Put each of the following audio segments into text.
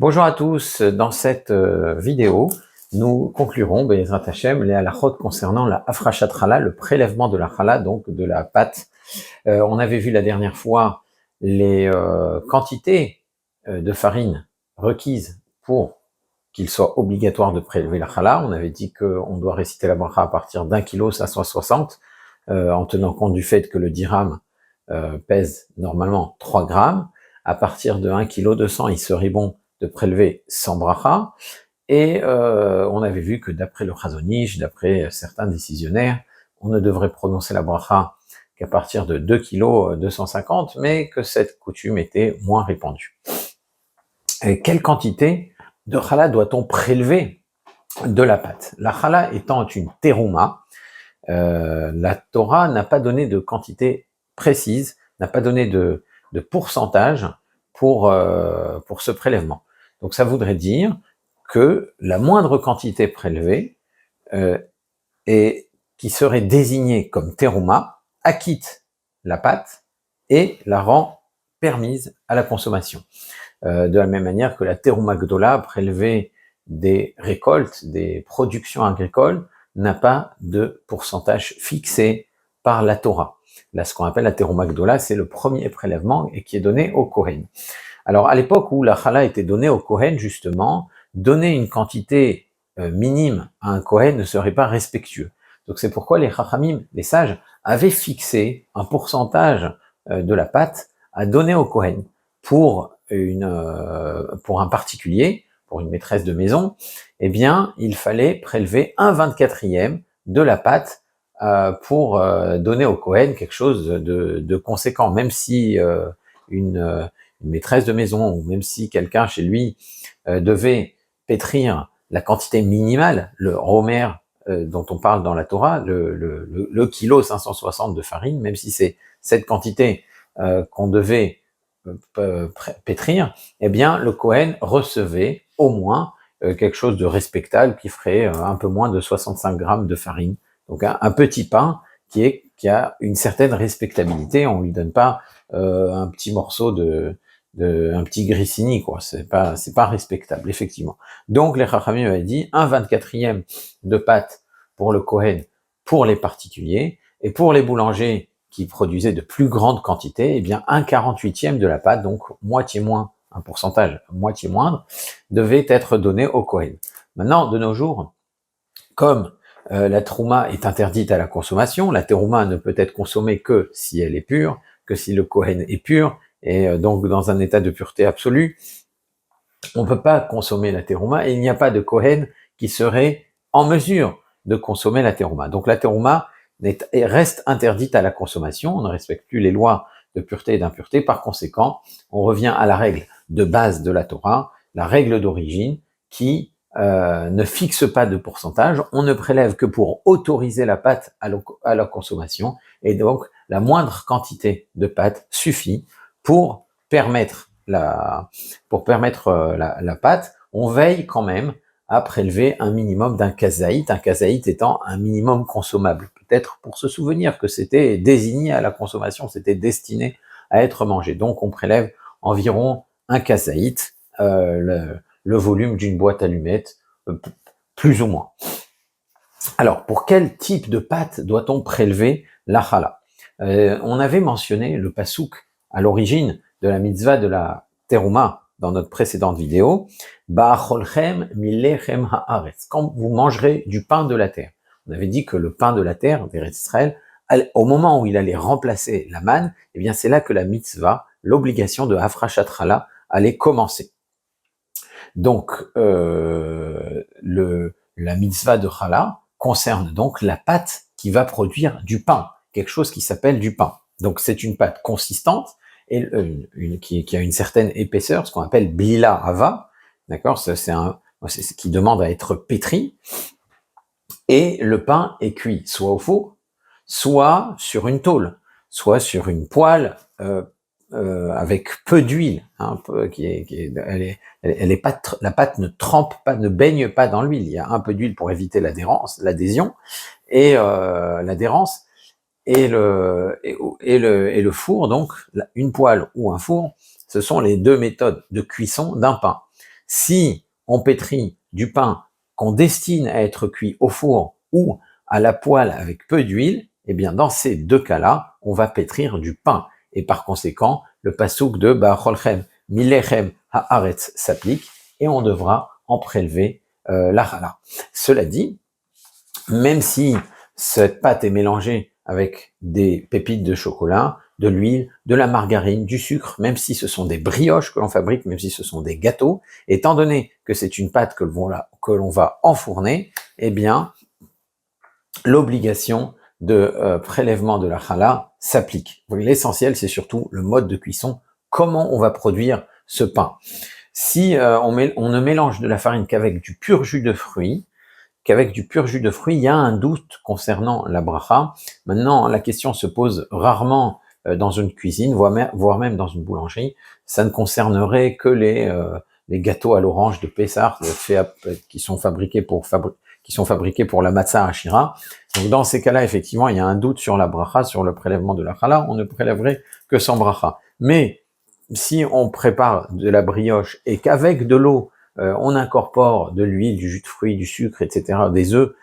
Bonjour à tous, dans cette vidéo, nous conclurons, Be'ezrat Hashem, les halakhot concernant la afrashat challah, le prélèvement de la challah, donc de la pâte. On avait vu la dernière fois les quantités de farine requises pour qu'il soit obligatoire de prélever la challah. On avait dit qu'on doit réciter la bracha à partir d'1 kilo 560, en tenant compte du fait que le dirham pèse normalement 3 grammes. À partir de 1 kg 200, il serait bon de prélever sans bracha, et on avait vu que d'après le Chazon Ish, d'après certains décisionnaires, on ne devrait prononcer la bracha qu'à partir de 2 kg 250, mais que cette coutume était moins répandue. Et quelle quantité de challah doit-on prélever de la pâte? La challah étant une terouma, la Torah n'a pas donné de quantité précise, n'a pas donné de pourcentage pour ce prélèvement. Donc ça voudrait dire que la moindre quantité prélevée et qui serait désignée comme terouma acquitte la pâte et la rend permise à la consommation. De la même manière que la terouma gdola, prélevée des récoltes, des productions agricoles, n'a pas de pourcentage fixé par la Torah. Là, ce qu'on appelle la terouma gdola, c'est le premier prélèvement et qui est donné au Kohen. Alors, à l'époque où la challah était donnée au Kohen, justement, donner une quantité minime à un Kohen ne serait pas respectueux. Donc, c'est pourquoi les Chachamim, les sages, avaient fixé un pourcentage de la pâte à donner au Kohen pour un particulier, pour une maîtresse de maison. Eh bien, il fallait prélever 1/24e de la pâte pour donner au Kohen quelque chose de conséquent, même si une maîtresse de maison, ou même si quelqu'un chez lui devait pétrir la quantité minimale, le romer dont on parle dans la Torah, le kilo 560 de farine, même si c'est cette quantité qu'on devait pétrir, eh bien le Kohen recevait au moins quelque chose de respectable qui ferait un peu moins de 65 grammes de farine. Donc un petit pain qui a une certaine respectabilité. On lui donne pas un petit morceau un petit grissini, quoi. C'est pas respectable, effectivement. Donc les Chachamim avaient dit 1/24e de pâte pour le Kohen, pour les particuliers, et pour les boulangers qui produisaient de plus grandes quantités, eh bien 1/48e de la pâte, donc moitié moins, un pourcentage moitié moindre, devait être donné au Kohen. Maintenant, de nos jours, comme la trouma est interdite à la consommation, la terouma ne peut être consommée que si elle est pure, que si le Kohen est pur, et donc dans un état de pureté absolue, on ne peut pas consommer la terouma, et il n'y a pas de Kohen qui serait en mesure de consommer la terouma. Donc la terouma reste interdite à la consommation, on ne respecte plus les lois de pureté et d'impureté, par conséquent, on revient à la règle de base de la Torah, la règle d'origine, qui ne fixe pas de pourcentage, on ne prélève que pour autoriser la pâte à la consommation, et donc la moindre quantité de pâte suffit pour permettre la pâte. On veille quand même à prélever un minimum d'un kazaït étant un minimum consommable. Peut-être pour se souvenir que c'était désigné à la consommation, c'était destiné à être mangé. Donc on prélève environ un kazaït, le volume d'une boîte allumette, plus ou moins. Alors, pour quel type de pâte doit-on prélever la challah? On avait mentionné le pasouk à l'origine de la mitzvah de la terouma dans notre précédente vidéo, Ba'acholchem milechem haaretz, quand vous mangerez du pain de la terre. On avait dit que le pain de la terre, d'Eretz Israël, au moment où il allait remplacer la manne, eh bien c'est là que la mitzvah, l'obligation de Hafrashat Challah, allait commencer. Donc, la mitzvah de challah concerne donc la pâte qui va produire du pain, quelque chose qui s'appelle du pain. Donc c'est une pâte consistante et qui a une certaine épaisseur, ce qu'on appelle blila hava, d'accord, c'est ce qui demande à être pétri, et le pain est cuit soit au four, soit sur une tôle, soit sur une poêle avec peu d'huile, hein, la pâte ne trempe pas, ne baigne pas dans l'huile. Il y a un peu d'huile pour éviter l'adhésion et l'adhérence, et le four, donc une poêle ou un four, ce sont les deux méthodes de cuisson d'un pain. Si on pétrit du pain qu'on destine à être cuit au four ou à la poêle avec peu d'huile, eh bien dans ces deux cas-là, on va pétrir du pain. Et par conséquent, le passouk de Ba'acholchem Milechem Haaretz s'applique et on devra en prélever la challah. Cela dit, même si cette pâte est mélangée avec des pépites de chocolat, de l'huile, de la margarine, du sucre, même si ce sont des brioches que l'on fabrique, même si ce sont des gâteaux, étant donné que c'est une pâte que l'on va enfourner, eh bien, l'obligation de prélèvement de la challah s'applique. L'essentiel, c'est surtout le mode de cuisson, comment on va produire ce pain. Si on ne mélange de la farine qu'avec du pur jus de fruits, il y a un doute concernant la bracha. Maintenant, la question se pose rarement dans une cuisine, voire même dans une boulangerie. Ça ne concernerait que les gâteaux à l'orange de Pessah qui sont fabriqués pour la matzah ashira. Donc dans ces cas-là, effectivement, il y a un doute sur la bracha, sur le prélèvement de la challah. On ne prélèverait que sans bracha. Mais si on prépare de la brioche et qu'avec de l'eau, on incorpore de l'huile, du jus de fruits, du sucre, etc., des œufs,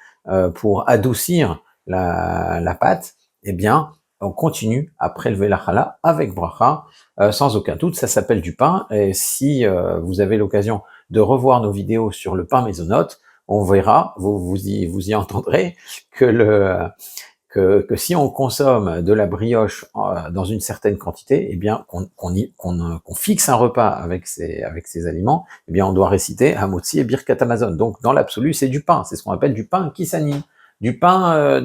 pour adoucir la pâte, eh bien, on continue à prélever la challah avec bracha, sans aucun doute. Ça s'appelle du pain. Et si vous avez l'occasion de revoir nos vidéos sur le pain mésonote, on verra, vous y entendrez que si on consomme de la brioche dans une certaine quantité, eh bien qu'on fixe un repas avec ces aliments, eh bien on doit réciter Hamotzi et Birkat Hamazon. Donc dans l'absolu, c'est du pain, c'est ce qu'on appelle du pain kisani, du pain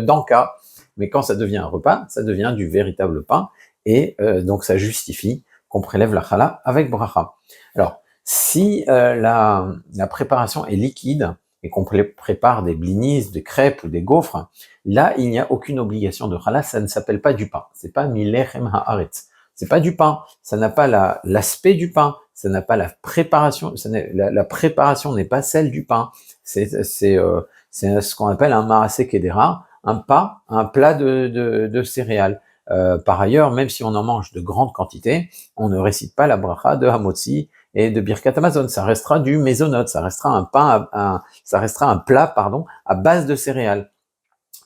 d'Anka. Mais quand ça devient un repas, ça devient du véritable pain, et donc ça justifie qu'on prélève la challah avec bracha. Alors si la préparation est liquide et qu'on prépare des blinis, des crêpes ou des gaufres, là, il n'y a aucune obligation de challah, ça ne s'appelle pas du pain. C'est pas milechem haaretz. C'est pas du pain. Ça n'a pas l'aspect du pain. Ça n'a pas la préparation. La préparation n'est pas celle du pain. C'est ce qu'on appelle un maaseh kedera, un plat de céréales. Par ailleurs, même si on en mange de grandes quantités, on ne récite pas la bracha de Hamotzi et de Birkat Hamazon. Ça restera du mésonote, ça restera un plat, à base de céréales.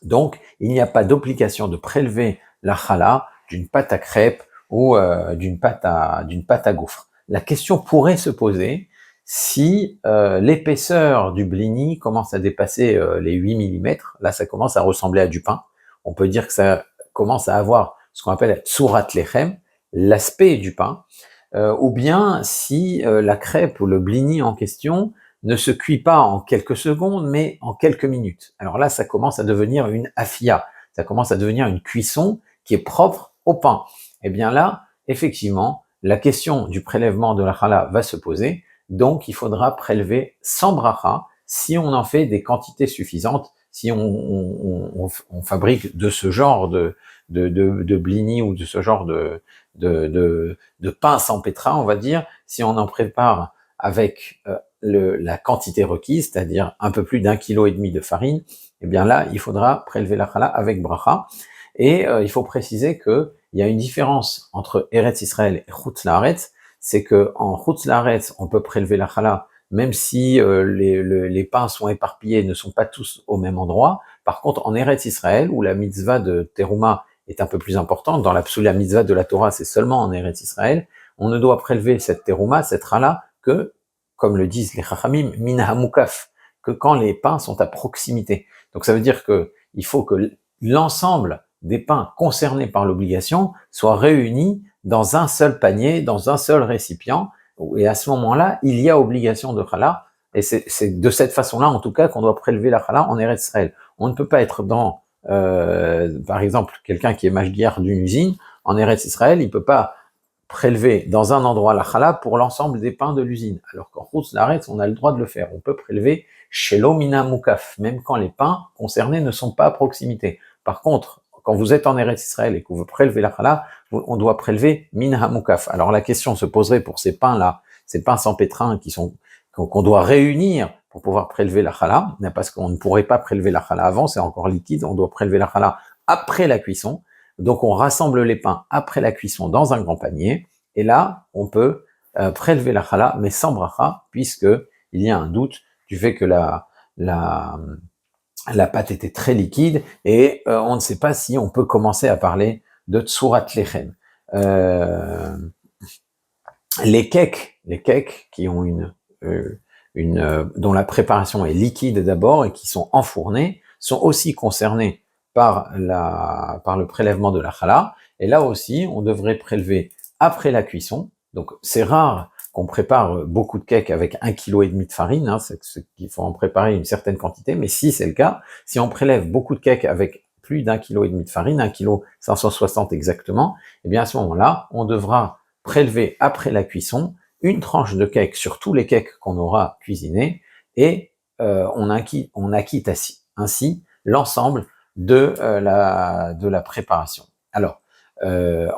Donc, il n'y a pas d'obligation de prélever la challah d'une pâte à crêpes ou d'une pâte à gaufres. La question pourrait se poser si l'épaisseur du blini commence à dépasser les 8 mm. Là, ça commence à ressembler à du pain. On peut dire que ça commence à avoir ce qu'on appelle tsurat lechem, l'aspect du pain, ou bien si la crêpe ou le blini en question ne se cuit pas en quelques secondes, mais en quelques minutes. Alors là, ça commence à devenir une afia, ça commence à devenir une cuisson qui est propre au pain. Et bien là, effectivement, la question du prélèvement de la challah va se poser, donc il faudra prélever sans bracha si on en fait des quantités suffisantes, si on fabrique de ce genre de blini ou de ce genre de pain sans pétra, on va dire, si on en prépare avec la quantité requise, c'est-à-dire un peu plus d'1,5 kg de farine, eh bien là, il faudra prélever la challah avec bracha. Et il faut préciser que il y a une différence entre Eretz Israël et Chutz Laaretz, c'est que en Chutz Laaretz, on peut prélever la challah même si les pains sont éparpillés, ne sont pas tous au même endroit. Par contre, en Eretz Israël, où la mitzvah de Teruma est un peu plus importante, dans l'absolu, la mitzvah de la Torah, c'est seulement en Eretz Israël, on ne doit prélever cette Teruma, cette challah, que, comme le disent les Chachamim, min hamukaf, que quand les pains sont à proximité. Donc ça veut dire que il faut que l'ensemble des pains concernés par l'obligation soient réunis dans un seul panier, dans un seul récipient, et à ce moment-là, il y a obligation de challah, et c'est de cette façon-là, en tout cas, qu'on doit prélever la challah en Eretz Israël. On ne peut pas être dans, par exemple, quelqu'un qui est mashgiach d'une usine, en Eretz Israël, il peut pas prélever dans un endroit la challah pour l'ensemble des pains de l'usine, alors qu'en Chutz Laaretz, on a le droit de le faire. On peut prélever shelo mina mukaf, même quand les pains concernés ne sont pas à proximité. Par contre, quand vous êtes en Eretz Israël et que vous prélevez la challah, on doit prélever min hamukaf. Alors la question se poserait pour ces pains-là, ces pains sans pétrin qu'on doit réunir pour pouvoir prélever la challah, parce qu'on ne pourrait pas prélever la challah avant, c'est encore liquide, on doit prélever la challah après la cuisson. Donc on rassemble les pains après la cuisson dans un grand panier, et là on peut prélever la chala, mais sans bracha, puisque il y a un doute du fait que la pâte était très liquide et on ne sait pas si on peut commencer à parler de tsurat lechem. Les cakes qui ont dont la préparation est liquide d'abord et qui sont enfournés sont aussi concernés par le prélèvement de la chala. Et là aussi, on devrait prélever après la cuisson. Donc c'est rare qu'on prépare beaucoup de cakes avec 1,5 kg de farine, hein, qu'il faut en préparer une certaine quantité, mais si c'est le cas, si on prélève beaucoup de cakes avec plus d'1,5 kg de farine, 1,560 kg exactement, eh bien à ce moment-là, on devra prélever après la cuisson une tranche de cake sur tous les cakes qu'on aura cuisinés et on acquitte ainsi l'ensemble de la préparation. Alors,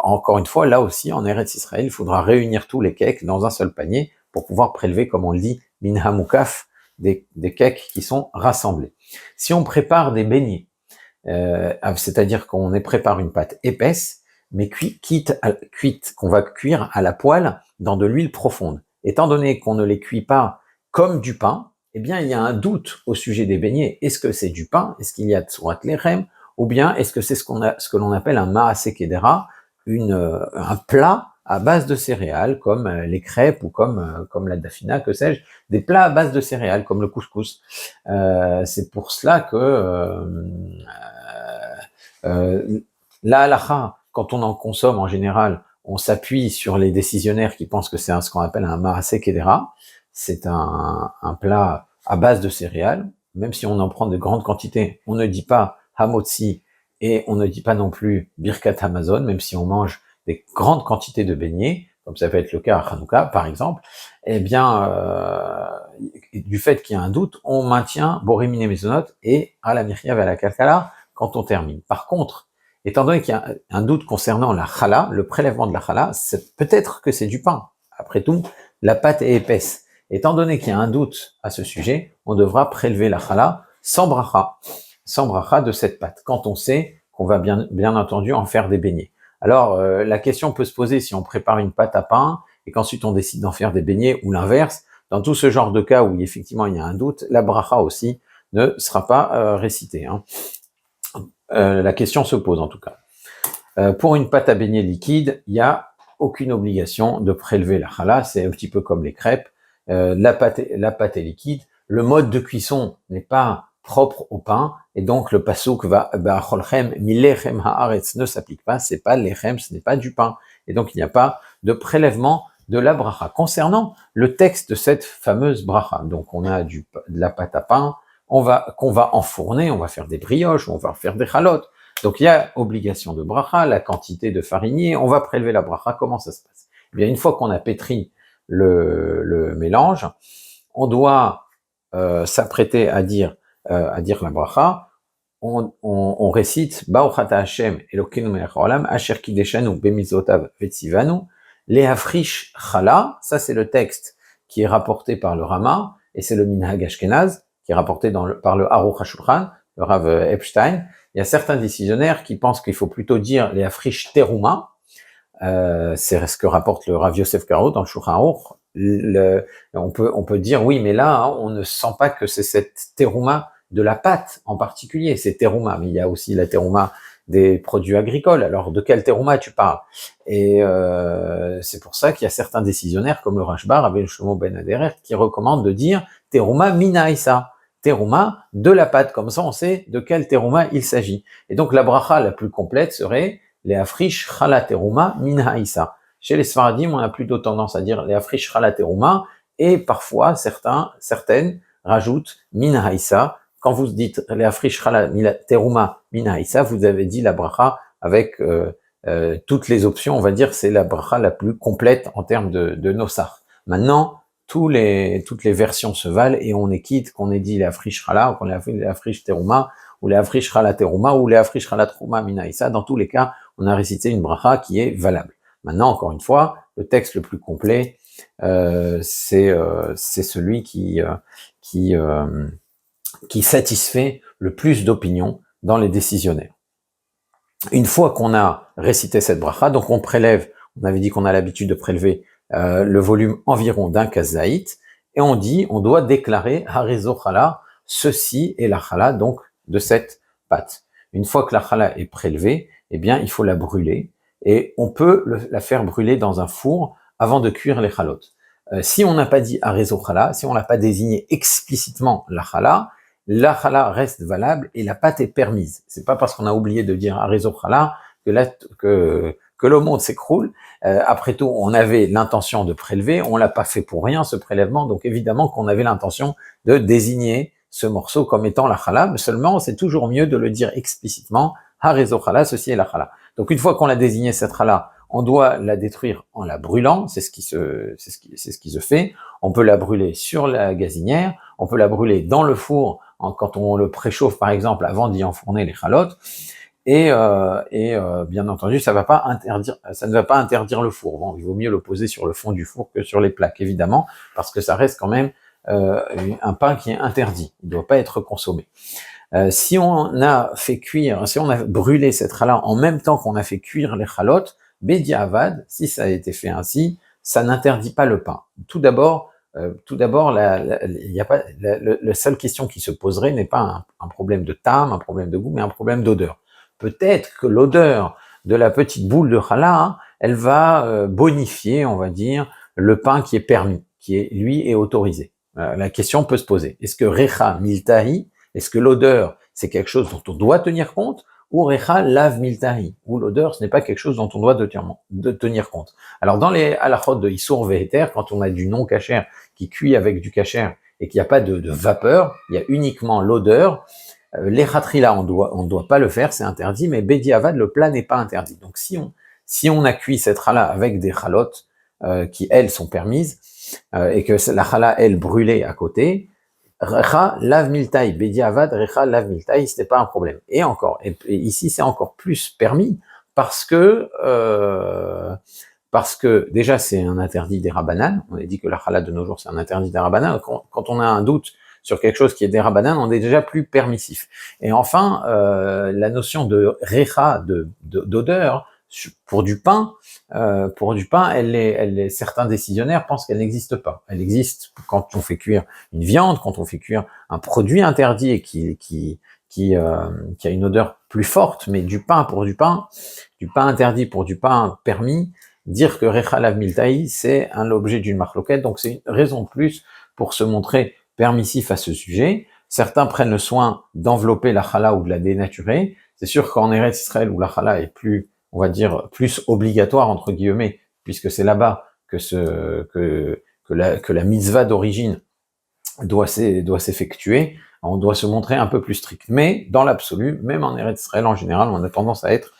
encore une fois, là aussi, en Eretz Israël, il faudra réunir tous les cakes dans un seul panier pour pouvoir prélever, comme on le dit, min hamukaf, des cakes qui sont rassemblés. Si on prépare des beignets, c'est-à-dire qu'on prépare une pâte épaisse, mais cuite, qu'on va cuire à la poêle dans de l'huile profonde. Étant donné qu'on ne les cuit pas comme du pain, eh bien, il y a un doute au sujet des beignets. Est-ce que c'est du pain? Est-ce qu'il y a tsurat lechem? Ou bien est-ce que c'est ce que l'on appelle un maaseh kedera, un plat à base de céréales, comme les crêpes ou comme la dafina, que sais-je, des plats à base de céréales, comme le couscous. C'est pour cela que la halacha, quand on en consomme en général, on s'appuie sur les décisionnaires qui pensent que c'est ce qu'on appelle un maaseh kedera. C'est un plat à base de céréales. Même si on en prend de grandes quantités, on ne dit pas hamotzi et on ne dit pas non plus birkat hamazon, même si on mange des grandes quantités de beignets, comme ça peut être le cas à Hanouka par exemple. Eh bien, du fait qu'il y a un doute, on maintient borimine mezonot et à la mirya et à la kalkala quand on termine. Par contre, étant donné qu'il y a un doute concernant la chala, le prélèvement de la chala, peut-être que c'est du pain. Après tout, la pâte est épaisse. Étant donné qu'il y a un doute à ce sujet, on devra prélever la chala sans bracha de cette pâte, quand on sait qu'on va bien entendu en faire des beignets. Alors, la question peut se poser si on prépare une pâte à pain et qu'ensuite on décide d'en faire des beignets ou l'inverse. Dans tout ce genre de cas où effectivement il y a un doute, la bracha aussi ne sera pas récitée. Hein. La question se pose en tout cas. Pour une pâte à beignets liquide, il n'y a aucune obligation de prélever la chala, c'est un petit peu comme les crêpes. La pâte est liquide, le mode de cuisson n'est pas propre au pain, et donc le pasuk ba'acholchem milechem haaretz ne s'applique pas, c'est pas lechem, ce n'est pas du pain, et donc il n'y a pas de prélèvement de la bracha. Concernant le texte de cette fameuse bracha, donc on a de la pâte à pain, qu'on va enfourner, on va faire des brioches, on va faire des chalotes, donc il y a obligation de bracha, la quantité de farinier, on va prélever la bracha, comment ça se passe? Eh bien, une fois qu'on a pétri le mélange, on doit s'apprêter à dire la bracha, on récite Ba'uchata Hashem Elokeinu melech haolam asher kideshanu bemizotav vetzivanu leafrish chala. Ça c'est le texte qui est rapporté par le Rama et c'est le Minhag Ashkenaz qui est rapporté par le Aruch HaShulchan, le Rav Epstein. Il y a certains décisionnaires qui pensent qu'il faut plutôt dire leafrish teruma. C'est ce que rapporte le Rav Yosef Karo dans le Shulchan Aruch. On peut dire oui, mais là, hein, on ne sent pas que c'est cette terouma de la pâte en particulier, c'est terouma, mais il y a aussi la terouma des produits agricoles. Alors, de quel terouma tu parles? Et c'est pour ça qu'il y a certains décisionnaires, comme le Rashbar, avec Shlomo Ben Aderer, qui recommandent de dire terouma minaïsa, terouma de la pâte. Comme ça, on sait de quel terouma il s'agit. Et donc, la bracha la plus complète serait les afrish chala terouma minaïsa. Chez les Sfaradim, on a plutôt tendance à dire les afrish chala terouma, et parfois, certaines rajoutent minaïsa. Quand vous dites les afrish chala terouma minaïsa, vous avez dit la bracha avec toutes les options, on va dire c'est la bracha la plus complète en termes de nosar. Maintenant, toutes les versions se valent et on est quitte qu'on ait dit les afrish chala, ou qu'on ait dit les afrish terouma, ou les afrish chala terouma, ou les afrish chala terouma minaïsa. Dans tous les cas, on a récité une bracha qui est valable. Maintenant, encore une fois, le texte le plus complet, c'est celui qui satisfait le plus d'opinions dans les décisionnaires. Une fois qu'on a récité cette bracha, donc on prélève, on avait dit qu'on a l'habitude de prélever le volume environ d'un kazaït, et on doit déclarer Harizo Chala, ceci est la Chala, donc de cette pâte. Une fois que la Chala est prélevée, eh bien, il faut la brûler, et on peut la faire brûler dans un four avant de cuire les chalotes. Si on n'a pas dit Harizo Chala, si on n'a pas désigné explicitement la Chala reste valable et la pâte est permise. C'est pas parce qu'on a oublié de dire Harizo Chala que le monde s'écroule. Après tout, on avait l'intention de prélever, on l'a pas fait pour rien ce prélèvement, donc évidemment qu'on avait l'intention de désigner ce morceau comme étant la chala, mais seulement c'est toujours mieux de le dire explicitement, Harizo chala, ceci est la chala. Donc une fois qu'on a désigné cette chala, on doit la détruire en la brûlant, c'est ce qui se fait. On peut la brûler sur la gazinière, on peut la brûler dans le four quand on le préchauffe par exemple avant d'y enfourner les chalotes. Et bien entendu, ça ne va pas interdire le four. Bon, il vaut mieux le poser sur le fond du four que sur les plaques, évidemment, parce que ça reste quand même un pain qui est interdit. Il ne doit pas être consommé. Si on a brûlé cette chala en même temps qu'on a fait cuire les chalotes, bediavad, si ça a été fait ainsi, ça n'interdit pas le pain. Tout d'abord, la seule question qui se poserait n'est pas un problème de tam, un problème de goût, mais un problème d'odeur. Peut-être que l'odeur de la petite boule de challah, elle va bonifier, on va dire, le pain qui est permis, qui est lui est autorisé. La question peut se poser. Est-ce que recha miltahi, est-ce que l'odeur c'est quelque chose dont on doit tenir compte, ou recha lav miltahi, ou l'odeur ce n'est pas quelque chose dont on doit tenir compte. Alors dans les halachot de Issour Veheter, quand on a du non kasher qui cuit avec du kasher et qu'il n'y a pas de vapeur, il y a uniquement l'odeur. Les khatrila, on doit pas le faire, c'est interdit, mais bediavad, le plat n'est pas interdit. Donc si on a cuit cette chala avec des chalotes qui elles sont permises et que la chala elle brûlée à côté, recha lav miltaï, bediavad recha lav miltaï, c'était pas un problème. Et ici c'est encore plus permis parce que déjà c'est un interdit des rabbanan. On a dit que la chala de nos jours c'est un interdit des rabbanan. Quand on a un doute sur quelque chose qui est des rabbanan, on est déjà plus permissif. Et enfin, la notion de recha, d'odeur, pour du pain, certains décisionnaires pensent qu'elle n'existe pas. Elle existe quand on fait cuire une viande, quand on fait cuire un produit interdit et qui a une odeur plus forte, mais du pain interdit pour du pain permis, dire que recha lav miltaï, c'est l'objet d'une marloquette, donc c'est une raison de plus pour se montrer permissif à ce sujet. Certains prennent le soin d'envelopper la chala ou de la dénaturer. C'est sûr qu'en Eretz Israël où la chala est plus, on va dire, plus obligatoire entre guillemets, puisque c'est là-bas que la mitzvah d'origine doit s'effectuer, on doit se montrer un peu plus strict. Mais dans l'absolu, même en Eretz Israël en général, on a tendance à être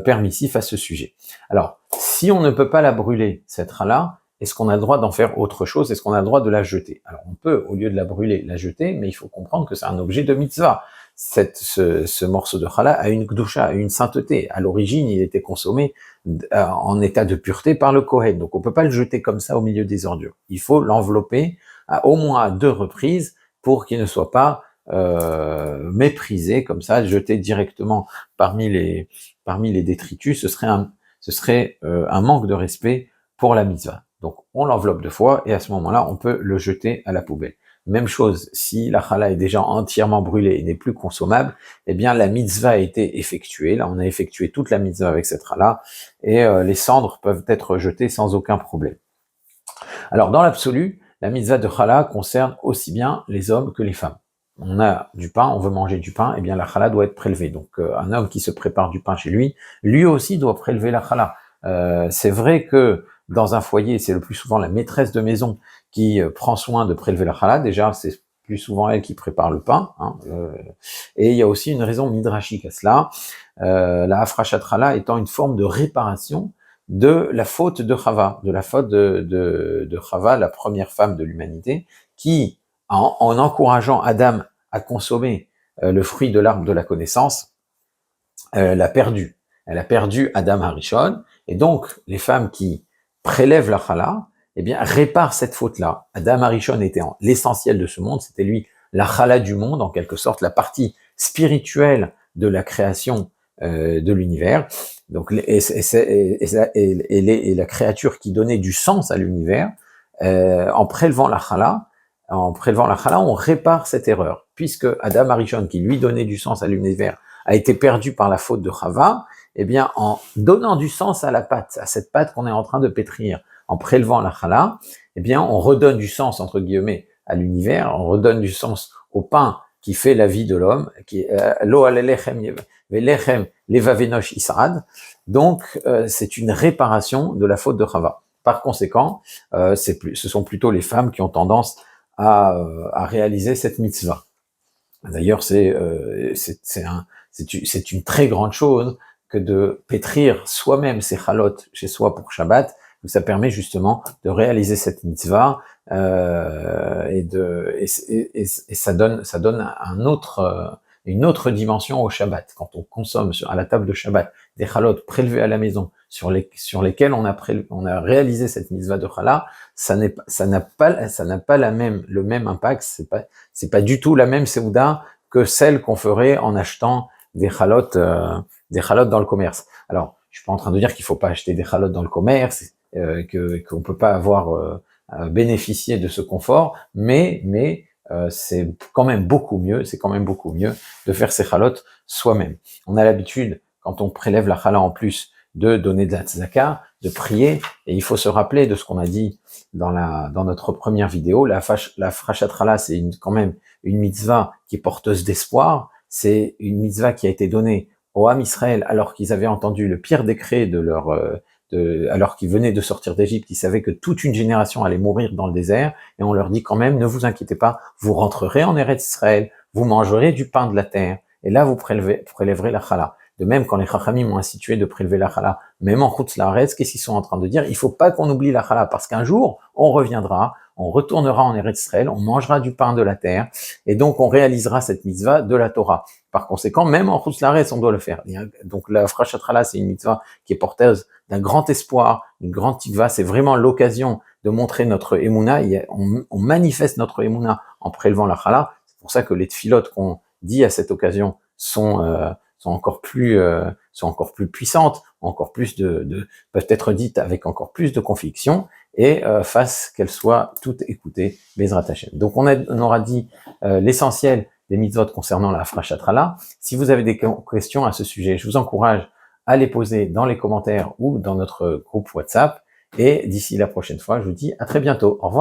permissif à ce sujet. Alors, si on ne peut pas la brûler, cette chala, est-ce qu'on a le droit d'en faire autre chose? Est-ce qu'on a le droit de la jeter? Alors on peut, au lieu de la brûler, la jeter, mais il faut comprendre que c'est un objet de mitzvah. Ce morceau de challah a une gdusha, a une sainteté. À l'origine, il était consommé en état de pureté par le Kohen. Donc on peut pas le jeter comme ça au milieu des ordures. Il faut l'envelopper au moins à 2 reprises pour qu'il ne soit pas méprisé comme ça, jeté directement parmi les détritus. Ce serait un manque de respect pour la mitzvah. Donc on l'enveloppe 2 fois et à ce moment-là, on peut le jeter à la poubelle. Même chose, si la chala est déjà entièrement brûlée et n'est plus consommable, eh bien la mitzvah a été effectuée. Là, on a effectué toute la mitzvah avec cette chala et les cendres peuvent être jetées sans aucun problème. Alors dans l'absolu, la mitzvah de chala concerne aussi bien les hommes que les femmes. On a du pain, on veut manger du pain, eh bien la chala doit être prélevée. Donc un homme qui se prépare du pain chez lui aussi doit prélever la chala. C'est vrai que dans un foyer, c'est le plus souvent la maîtresse de maison qui prend soin de prélever la chala. Déjà, c'est plus souvent elle qui prépare le pain. Et il y a aussi une raison midrashique à cela. La hafrashat chala étant une forme de réparation de la faute de Chava, de la faute de Chava, la première femme de l'humanité, qui, en encourageant Adam à consommer le fruit de l'arbre de la connaissance, l'a perdu. Elle a perdu Adam Harishon, et donc les femmes qui prélèvent la chala, eh bien réparent cette faute-là. Adam Harishon était l'essentiel de ce monde, c'était lui la chala du monde, en quelque sorte la partie spirituelle de la création de l'univers. Donc, et la créature qui donnait du sens à l'univers, en prélevant la chala, on répare cette erreur, puisque Adam Arishon, qui lui donnait du sens à l'univers, a été perdu par la faute de Chava. Eh bien, en donnant du sens à la pâte, à cette pâte qu'on est en train de pétrir, en prélevant la chala, eh bien, on redonne du sens, entre guillemets, à l'univers, on redonne du sens au pain qui fait la vie de l'homme, qui lo alelechem velechem levavenosh israd. Donc, c'est une réparation de la faute de Chava. Par conséquent, ce sont plutôt les femmes qui ont tendance à réaliser cette mitzvah. D'ailleurs, c'est une très grande chose que de pétrir soi-même ses chalotes chez soi pour Shabbat. Donc ça permet justement de réaliser cette mitzvah et ça donne une autre dimension au Shabbat. Quand on consomme à la table de Shabbat des chalotes prélevées à la maison sur lesquelles on a réalisé cette mitzvah de chala, ça n'a pas le même impact. C'est pas du tout la même seuda que celle qu'on ferait en achetant des chalotes dans le commerce. Alors, je suis pas en train de dire qu'il faut pas acheter des chalotes dans le commerce, qu'on peut pas avoir bénéficié de ce confort, mais c'est quand même beaucoup mieux de faire ses chalotes soi-même. On a l'habitude, quand on prélève la chala en plus, de donner de la tzedaka, de prier, et il faut se rappeler de ce qu'on a dit dans notre première vidéo. La frachat chala, c'est quand même une mitzvah qui est porteuse d'espoir. C'est une mitzvah qui a été donnée au Ham Israël alors qu'ils avaient entendu le pire décret alors qu'ils venaient de sortir d'Égypte. Ils savaient que toute une génération allait mourir dans le désert, et on leur dit quand même, ne vous inquiétez pas, vous rentrerez en Eretz Israël, vous mangerez du pain de la terre, et là vous prélèverez la chala. De même, quand les Chachamim ont institué de prélever la chala, même en Chutz La'aretz, qu'est-ce qu'ils sont en train de dire? Il faut pas qu'on oublie la chala, parce qu'un jour, on reviendra, on retournera en Eretz Israël, on mangera du pain de la terre, et donc on réalisera cette mitzvah de la Torah. Par conséquent, même en Chutz La'aretz, on doit le faire. Donc la frachat chala, c'est une mitzvah qui est porteuse d'un grand espoir, une grande tikva. C'est vraiment l'occasion de montrer notre émouna. On manifeste notre émouna en prélevant la chala. C'est pour ça que les tfilotes qu'on dit à cette occasion sont encore plus puissantes, encore plus peuvent être dites avec encore plus de conviction, et fassent qu'elles soient toutes écoutées, Bezrat Hashem. Donc on aura dit l'essentiel des mitzvot concernant la frachat chala. Si vous avez des questions à ce sujet, je vous encourage à les poser dans les commentaires ou dans notre groupe WhatsApp, et d'ici la prochaine fois, je vous dis à très bientôt. Au revoir.